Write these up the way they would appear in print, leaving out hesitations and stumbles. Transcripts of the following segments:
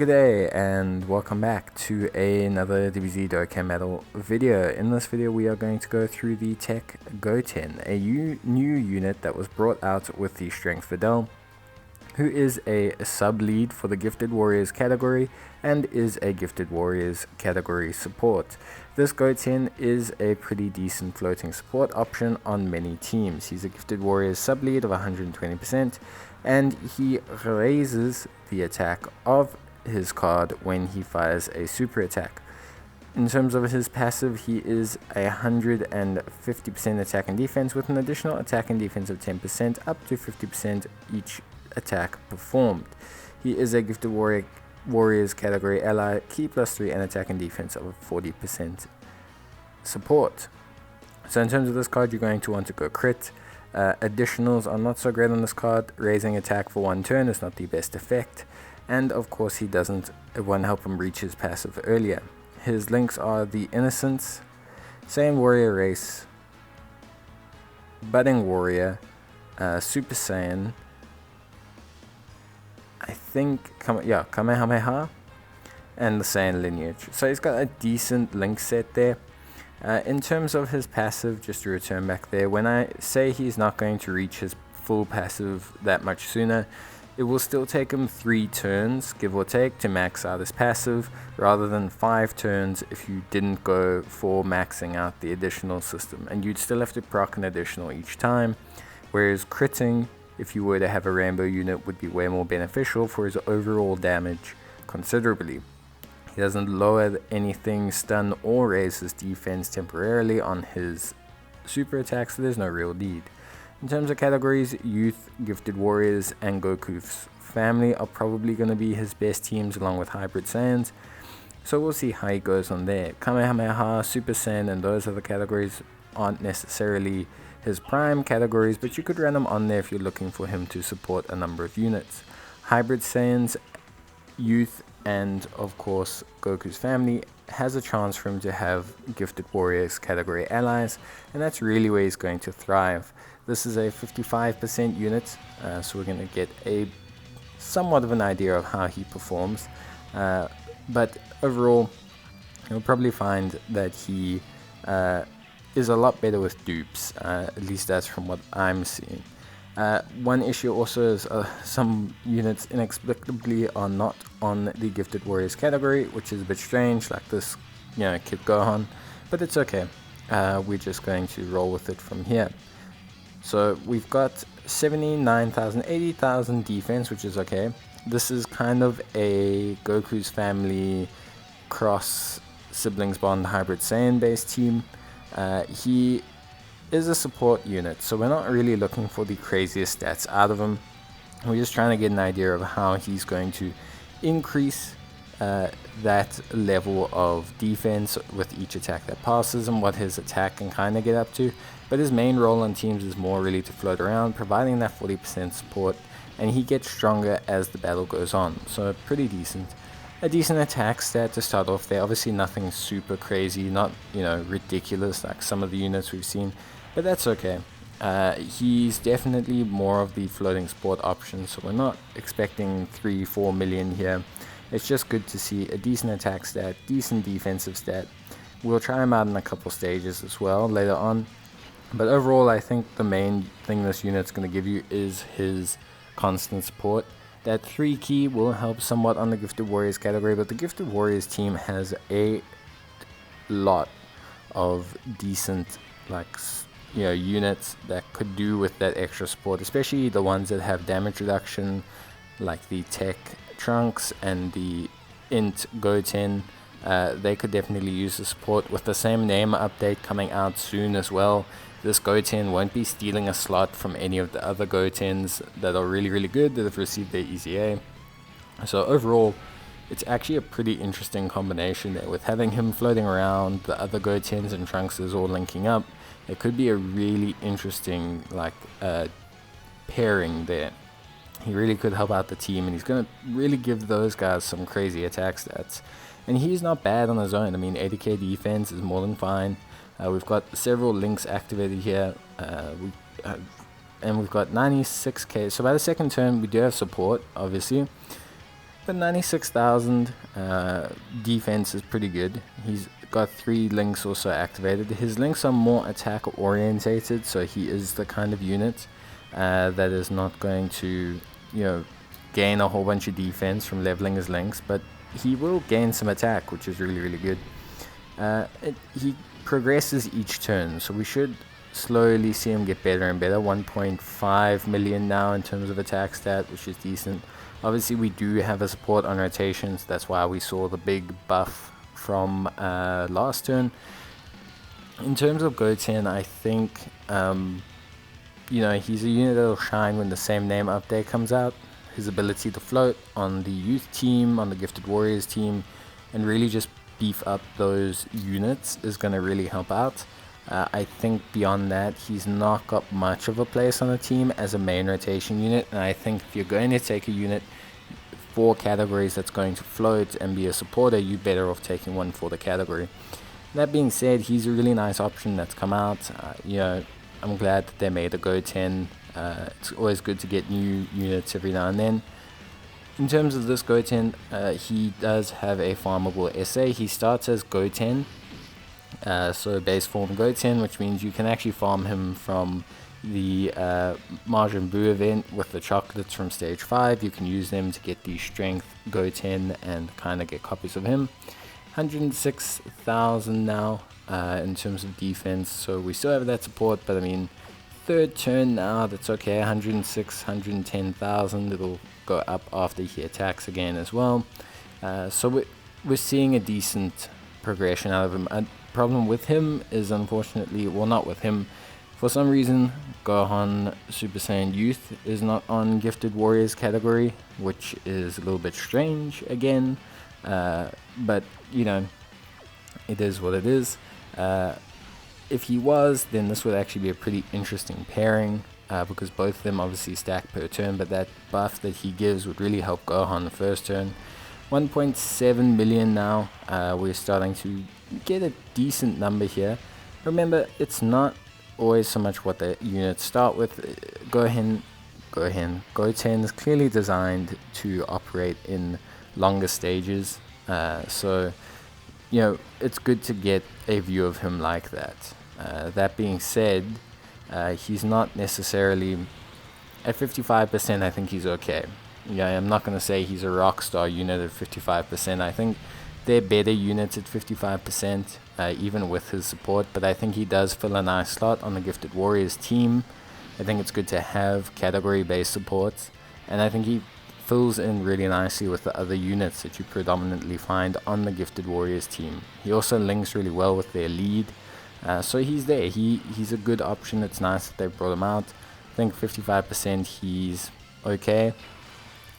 Good day and welcome back to another Dbz Dokkan Metal video. In this video we are going to go through the Tech Goten, a new unit that was brought out with the Strength Videl, who is a sub-lead for the Gifted Warriors category and is a Gifted Warriors category support. This Goten is a pretty decent floating support option on many teams. He's a Gifted Warriors sub-lead of 120% and he raises the attack of his card when he fires a super attack. In terms of his passive, he is 150% attack and defense with an additional attack and defense of 10% up to 50% each attack performed. He is a Gifted Warriors category ally, key +3 and attack and defense of 40% support. So in terms of this card, you're going to want to go crit. Additionals are not so great on this card. Raising attack for one turn is not the best effect. And of course it won't help him reach his passive earlier. His links are the Innocence, Saiyan Warrior Race, Budding Warrior, Super Saiyan, I think, Kamehameha, and the Saiyan lineage. So he's got a decent link set there. In terms of his passive, just to return back there, when I say he's not going to reach his full passive that much sooner, it will still take him 3 turns, give or take, to max out his passive, rather than 5 turns if you didn't go for maxing out the additional system. And you'd still have to proc an additional each time, whereas critting, if you were to have a rainbow unit, would be way more beneficial for his overall damage considerably. He doesn't lower anything, stun, or raise his defense temporarily on his super attack, so there's no real need. In terms of categories, Youth, Gifted Warriors, and Goku's family are probably going to be his best teams along with Hybrid Saiyans. So we'll see how he goes on there. Kamehameha, Super Saiyan, and those other categories aren't necessarily his prime categories, but you could run him on there if you're looking for him to support a number of units. Hybrid Saiyans, Youth, and of course Goku's family has a chance for him to have Gifted Warriors category allies, and that's really where he's going to thrive. This is a 55% unit, so we're going to get a somewhat of an idea of how he performs, but overall you'll probably find that he is a lot better with dupes, at least that's from what I'm seeing. One issue also is some units inexplicably are not on the Gifted Warriors category, which is a bit strange, like this, Kid Gohan, but it's okay. We're just going to roll with it from here. So we've got 79,000, 80,000 defense, which is okay. This is kind of a Goku's family cross siblings bond hybrid Saiyan based team. He is a support unit, so we're not really looking for the craziest stats out of him. We're just trying to get an idea of how he's going to increase that level of defense with each attack that passes and what his attack can kind of get up to. But his main role on teams is more really to float around, providing that 40% support, and he gets stronger as the battle goes on, so pretty decent. A decent attack stat to start off there, obviously nothing super crazy, not ridiculous like some of the units we've seen, but that's okay. He's definitely more of the floating support option, so we're not expecting 3-4 million here. It's just good to see a decent attack stat, decent defensive stat. We'll try him out in a couple stages as well later on. But overall, I think the main thing this unit's going to give you is his constant support. That 3 key will help somewhat on the Gifted Warriors category, but the Gifted Warriors team has a lot of decent units that could do with that extra support, especially the ones that have damage reduction, like the Tech Trunks and the Int Goten. They could definitely use the support. With the same name update coming out soon as well, this Goten won't be stealing a slot from any of the other Gotens that are really good that have received their EZA. So overall, it's actually a pretty interesting combination there. With having him floating around, the other Gotens and Trunks is all linking up, it could be a really interesting pairing there. He really could help out the team, and he's going to really give those guys some crazy attack stats. And he's not bad on his own. I mean, 80k defense is more than fine. We've got several links activated here, and we've got 96k. So by the second turn, we do have support, obviously. But 96,000 defense is pretty good. He's got 3 links also activated. His links are more attack orientated, so he is the kind of unit that is not going to, gain a whole bunch of defense from leveling his links, but he will gain some attack, which is really, really good. He progresses each turn, so we should slowly see him get better and better. 1.5 million now in terms of attack stat, which is decent. Obviously, we do have a support on rotations. That's why we saw the big buff from last turn. In terms of Goten, I think, he's a unit that'll shine when the same name update comes out. His ability to float on the youth team, on the Gifted Warriors team, and really just beef up those units is going to really help out. I think beyond that, he's not got much of a place on the team as a main rotation unit, and I think if you're going to take a unit for categories that's going to float and be a supporter, you're better off taking one for the category. That being said, he's a really nice option that's come out. I'm glad that they made a Goten. It's always good to get new units every now and then. In terms of this Goten, he does have a farmable SA. He starts as Goten, so base form Goten, which means you can actually farm him from the Majin Buu event with the chocolates from stage 5. You can use them to get the strength Goten and kind of get copies of him. 106,000 now in terms of defense, so we still have that support, but I mean, third turn now, that's okay. 106, 110,000. It'll go up after he attacks again as well. So we're seeing a decent progression out of him. A problem with him is, unfortunately, well, not with him. For some reason, Gohan Super Saiyan Youth is not on Gifted Warriors category, which is a little bit strange again. But it is what it is. If he was, then this would actually be a pretty interesting pairing, because both of them obviously stack per turn, but that buff that he gives would really help Gohan the first turn. 1.7 million now. We're starting to get a decent number here. Remember, it's not always so much what the units start with. Goten is clearly designed to operate in longer stages, so it's good to get a view of him like that. That being said, he's not necessarily at 55%. I think he's okay. I'm not going to say he's a rock star unit at 55%. I think they're better units at 55%, even with his support, but I think he does fill a nice slot on the Gifted Warriors team. I think it's good to have category-based supports, and I think he fills in really nicely with the other units that you predominantly find on the Gifted Warriors team. He also links really well with their lead, so he's there. He's a good option. It's nice that they brought him out. I think 55% he's okay,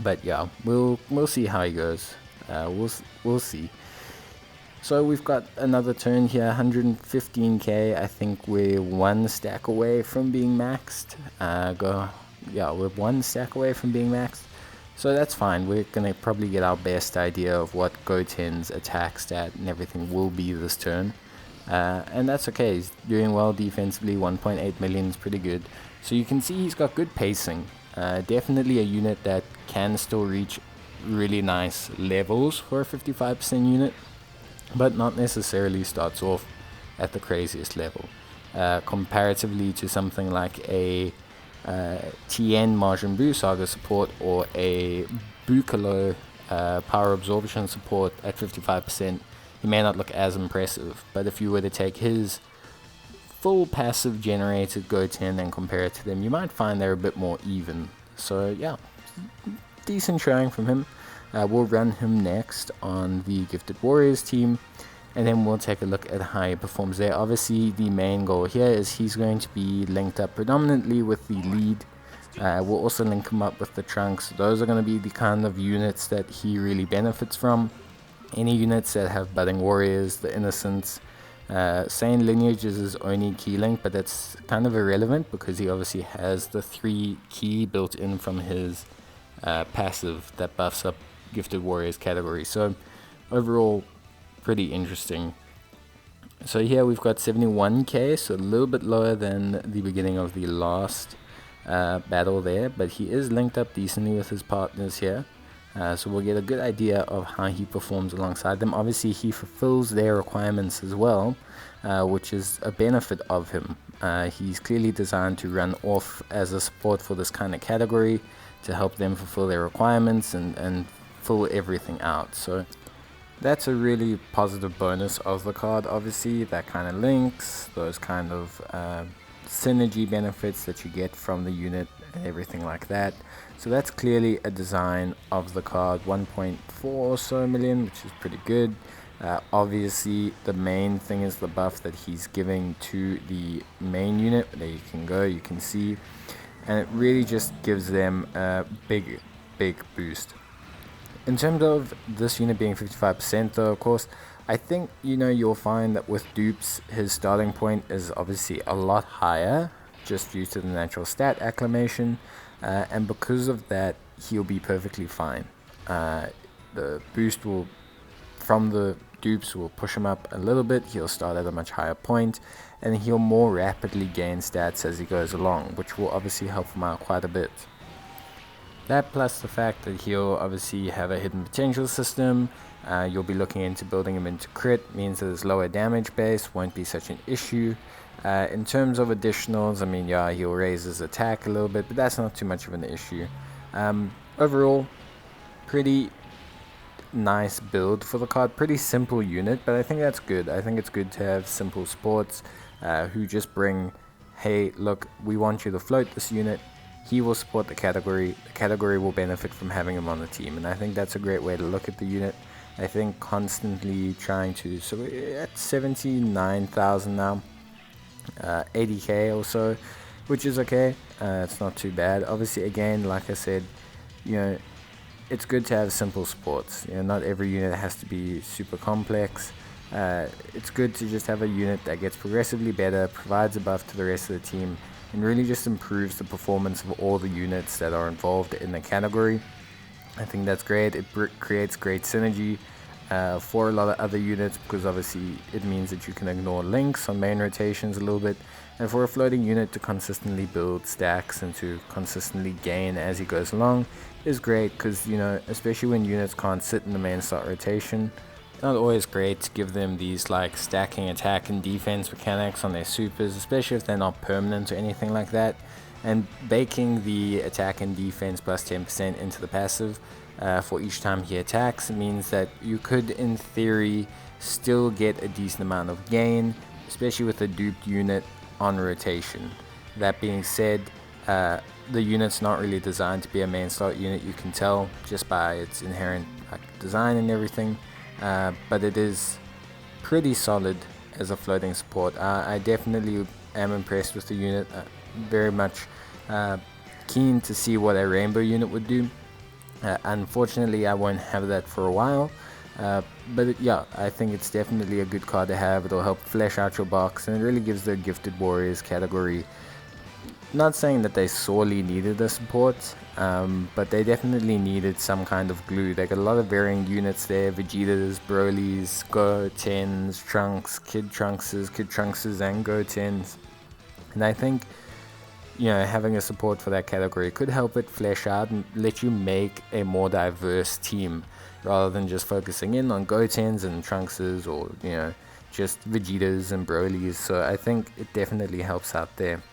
but yeah, we'll see how he goes. We'll see. So we've got another turn here, 115k. I think we're one stack away from being maxed. We're one stack away from being maxed. So that's fine. We're going to probably get our best idea of what Goten's attack stat and everything will be this turn. And that's okay. He's doing well defensively. 1.8 million is pretty good. So you can see he's got good pacing. Definitely a unit that can still reach really nice levels for a 55% unit, but not necessarily starts off at the craziest level. Comparatively to something like a Tien Majin Buu Saga support or a Bukalo power absorption support at 55%, he may not look as impressive. But if you were to take his full passive generated Goten and compare it to them, you might find they're a bit more even. So yeah, decent showing from him. We'll run him next on the Gifted Warriors team, and then we'll take a look at how he performs there. Obviously, the main goal here is he's going to be linked up predominantly with the lead. We'll also link him up with the Trunks. Those are going to be the kind of units that he really benefits from. Any units that have budding warriors, the innocents. Saiyan lineage is his only key link, but that's kind of irrelevant because he obviously has the 3 key built in from his passive that buffs up Gifted Warriors category. So overall, pretty interesting. So here we've got 71k, so a little bit lower than the beginning of the last battle there, but he is linked up decently with his partners here. So we'll get a good idea of how he performs alongside them. Obviously, he fulfills their requirements as well, which is a benefit of him. He's clearly designed to run off as a support for this kind of category to help them fulfill their requirements and fill everything out. So that's a really positive bonus of the card. Obviously, that kind of links, those kind of synergy benefits that you get from the unit and everything like that. So that's clearly a design of the card. 1.4 or so million, which is pretty good. Obviously, the main thing is the buff that he's giving to the main unit. There you can go, you can see, and it really just gives them a big boost. In terms of this unit being 55% though, of course, I think, you'll find that with dupes, his starting point is obviously a lot higher, just due to the natural stat acclimation, and because of that, he'll be perfectly fine. The boost from the dupes will push him up a little bit. He'll start at a much higher point, and he'll more rapidly gain stats as he goes along, which will obviously help him out quite a bit. That plus the fact that he'll obviously have a hidden potential system. You'll be looking into building him into crit, means that his lower damage base won't be such an issue. In terms of additionals, he'll raise his attack a little bit, but that's not too much of an issue. Overall, pretty nice build for the card. Pretty simple unit, but I think that's good. I think it's good to have simple sports who just bring, hey, look, we want you to float this unit. He will support the category. The category will benefit from having him on the team, and I think that's a great way to look at the unit. I think constantly trying to, so we're at 79,000 now, 80k or so, which is okay. It's not too bad. Obviously, again, like I said, it's good to have simple sports. Not every unit has to be super complex. It's good to just have a unit that gets progressively better, provides a buff to the rest of the team, and really just improves the performance of all the units that are involved in the category. I think that's great. It creates great synergy for a lot of other units, because obviously it means that you can ignore links on main rotations a little bit, and for a floating unit to consistently build stacks and to consistently gain as he goes along is great, because especially when units can't sit in the main slot rotation, not always great to give them these like stacking attack and defense mechanics on their supers, especially if they're not permanent or anything like that. And baking the attack and defense plus 10% into the passive for each time he attacks means that you could, in theory, still get a decent amount of gain, especially with a duped unit on rotation. That being said, the unit's not really designed to be a main slot unit. You can tell just by its inherent design and everything. But it is pretty solid as a floating support. I definitely am impressed with the unit. Very much keen to see what a rainbow unit would do. Unfortunately, I won't have that for a while. But I think it's definitely a good card to have. It'll help flesh out your box, and it really gives the Gifted Warriors category. Not saying that they sorely needed the support, but they definitely needed some kind of glue. They got a lot of varying units there: Vegetas, Brolys, Gotens, Trunks, Kid Trunkses, and Gotens. And I think, having a support for that category could help it flesh out and let you make a more diverse team, rather than just focusing in on Gotens and Trunkses, or just Vegetas and Brolys. So I think it definitely helps out there.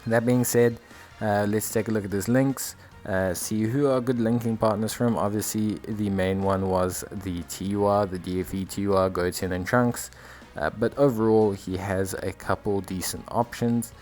That being said, let's take a look at his links, see who are good linking partners from. Obviously, the main one was the TUR, the DFE TUR, Goten and Trunks, but overall he has a couple decent options.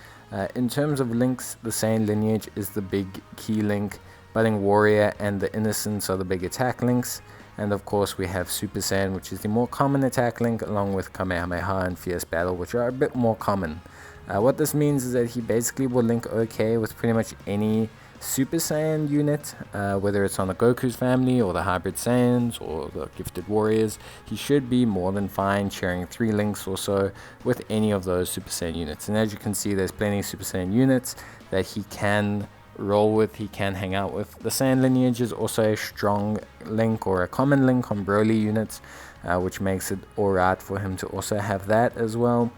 In terms of links, the Saiyan lineage is the big key link, Budding Warrior and the Innocence are the big attack links, and of course we have Super Saiyan, which is the more common attack link, along with Kamehameha and Fierce Battle, which are a bit more common. What this means is that he basically will link okay with pretty much any Super Saiyan unit, whether it's on the Goku's family or the Hybrid Saiyans or the Gifted Warriors. He should be more than fine sharing 3 links or so with any of those Super Saiyan units. And as you can see, there's plenty of Super Saiyan units that he can roll with, he can hang out with. The Saiyan lineage is also a strong link or a common link on Broly units, which makes it alright for him to also have that as well.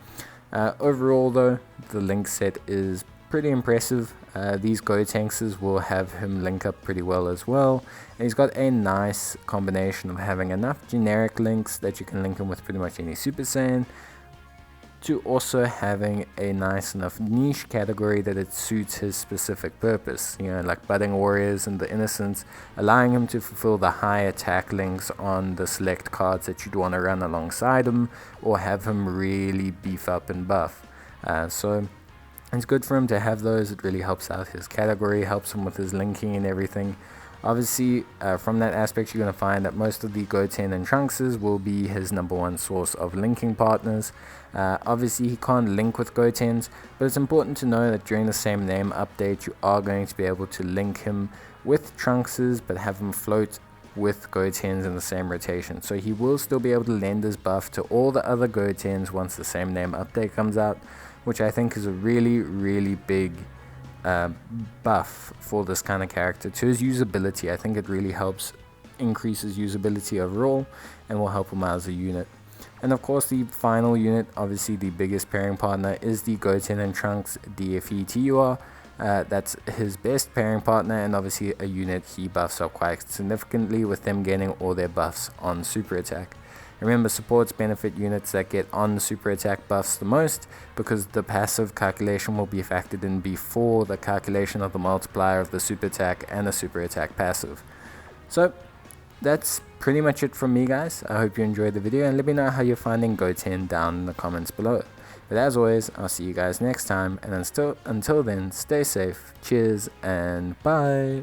Overall though, the link set is pretty impressive. These Gotenks will have him link up pretty well as well. And he's got a nice combination of having enough generic links that you can link him with pretty much any Super Saiyan, to also having a nice enough niche category that it suits his specific purpose, you know, like Budding Warriors and the Innocents, allowing him to fulfill the high attack links on the select cards that you'd want to run alongside him, or have him really beef up and buff. So it's good for him to have those. It really helps out his category, helps him with his linking and everything. Obviously, from that aspect, you're going to find that most of the Goten and Trunkses will be his #1 source of linking partners. Obviously, he can't link with Gotens, but it's important to know that during the same name update, you are going to be able to link him with Trunkses, but have him float with Gotens in the same rotation. So he will still be able to lend his buff to all the other Gotens once the same name update comes out, which I think is a really, really big buff for this kind of character to his usability. I think it really helps increase his usability overall and will help him out as a unit. And of course, the final unit, obviously the biggest pairing partner, is the Goten and Trunks DFE-TUR. That's his best pairing partner, and obviously a unit he buffs up quite significantly, with them getting all their buffs on super attack. Remember, supports benefit units that get on super attack buffs the most, because the passive calculation will be factored in before the calculation of the multiplier of the super attack and the super attack passive. So that's pretty much it from me, guys. I hope you enjoyed the video, and let me know how you're finding Goten down in the comments below. But as always, I'll see you guys next time, and until then, stay safe, cheers, and bye.